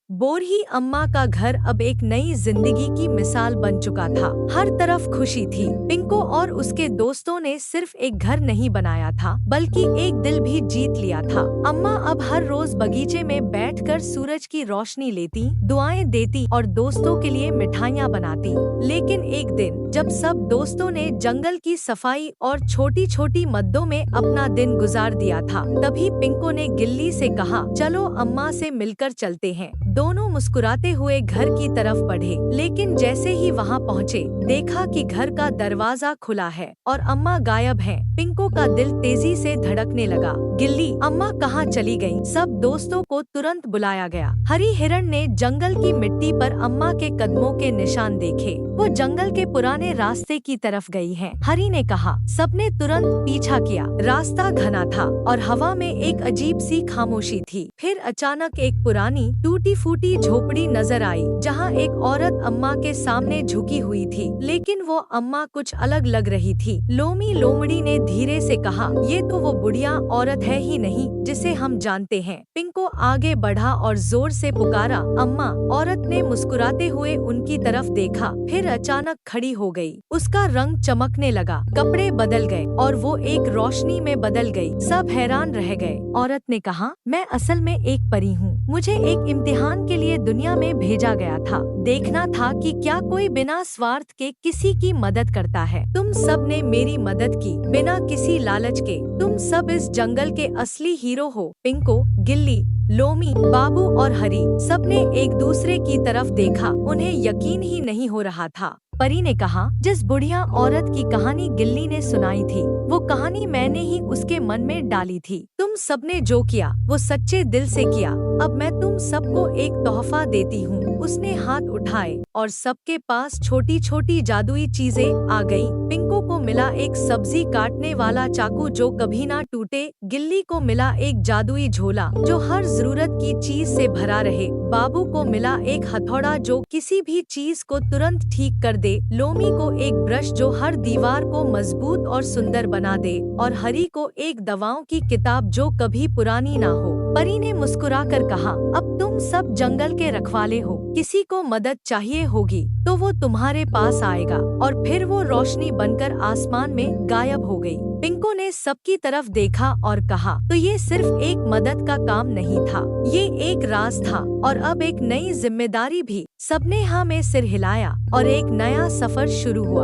बोरही अम्मा का घर अब एक नई जिंदगी की मिसाल बन चुका था। हर तरफ खुशी थी। पिंको और उसके दोस्तों ने सिर्फ एक घर नहीं बनाया था, बल्कि एक दिल भी जीत लिया था। अम्मा अब हर रोज बगीचे में बैठकर सूरज की रोशनी लेती, दुआएं देती और दोस्तों के लिए मिठाइयाँ बनाती। लेकिन एक दिन जब सब दोस्तों ने जंगल की सफाई और छोटी छोटी मददों में अपना दिन गुजार दिया था, तभी पिंको ने गिल्ली से कहा, चलो अम्मा से मिलकर चलते हैं। दोनों मुस्कुराते हुए घर की तरफ बढ़े, लेकिन जैसे ही वहां पहुंचे, देखा कि घर का दरवाजा खुला है और अम्मा गायब हैं। पिंको का दिल तेजी से धड़कने लगा। गिल्ली, अम्मा कहाँ चली गईं? सब दोस्तों को तुरंत बुलाया गया। हरी हिरण ने जंगल की मिट्टी पर अम्मा के कदमों के निशान देखे। वो जंगल के पुराने रास्ते की तरफ गई है। हरी ने कहा। सबने तुरंत पीछा किया। रास्ता घना था और हवा में एक अजीब सी खामोशी थी। फिर अचानक एक पुरानी टूटी फूटी झोपड़ी नजर आई, जहाँ एक औरत अम्मा के सामने झुकी हुई थी। लेकिन वो अम्मा कुछ अलग लग रही थी। लोमी लोमड़ी ने धीरे से कहा, ये तो वो बुढ़िया औरत है ही नहीं जिसे हम जानते हैं। पिंको आगे बढ़ा और जोर से पुकारा, अम्मा। औरत ने मुस्कुराते हुए उनकी तरफ देखा, फिर अचानक खड़ी हो गई। उसका रंग चमकने लगा, कपड़े बदल गए और वो एक रोशनी में बदल गई। सब हैरान रह गए। औरत ने कहा, मैं असल में एक परी हूँ। मुझे एक इम्तिहान के लिए दुनिया में भेजा गया था। देखना था कि क्या कोई बिना स्वार्थ के किसी की मदद करता है। तुम सब ने मेरी मदद की, बिना किसी लालच के। तुम सब इस जंगल के असली हीरो हो। पिंको, गिल्ली, लोमी, बाबू और हरी सबने एक दूसरे की तरफ देखा। उन्हें यकीन ही नहीं हो रहा था। परी ने कहा, जिस बुढ़िया औरत की कहानी गिल्ली ने सुनाई थी, वो कहानी मैंने ही उसके मन में डाली थी। तुम सबने जो किया वो सच्चे दिल से किया। अब मैं तुम सबको एक तोहफा देती हूँ। उसने हाथ उठाए और सबके पास छोटी छोटी जादुई चीजें आ गईं। पिंको को मिला एक सब्जी काटने वाला चाकू जो कभी ना टूटे। गिल्ली को मिला एक जादुई झोला जो हर जरूरत की चीज से भरा रहे। बाबू को मिला एक हथौड़ा जो किसी भी चीज को तुरंत ठीक कर दे। लोमी को एक ब्रश जो हर दीवार को मजबूत और सुंदर बना दे। और हरी को एक दवाओं की किताब जो कभी पुरानी ना हो। परी ने मुस्कुराकर कहा, अब तुम सब जंगल के रखवाले हो। किसी को मदद चाहिए होगी तो वो तुम्हारे पास आएगा। और फिर वो रोशनी बनकर आसमान में गायब हो गई। पिंको ने सबकी तरफ देखा और कहा, तो ये सिर्फ एक मदद का काम नहीं था, ये एक राज था और अब एक नई जिम्मेदारी भी। सबने हाँ में सिर हिलाया और एक नया सफर शुरू हुआ।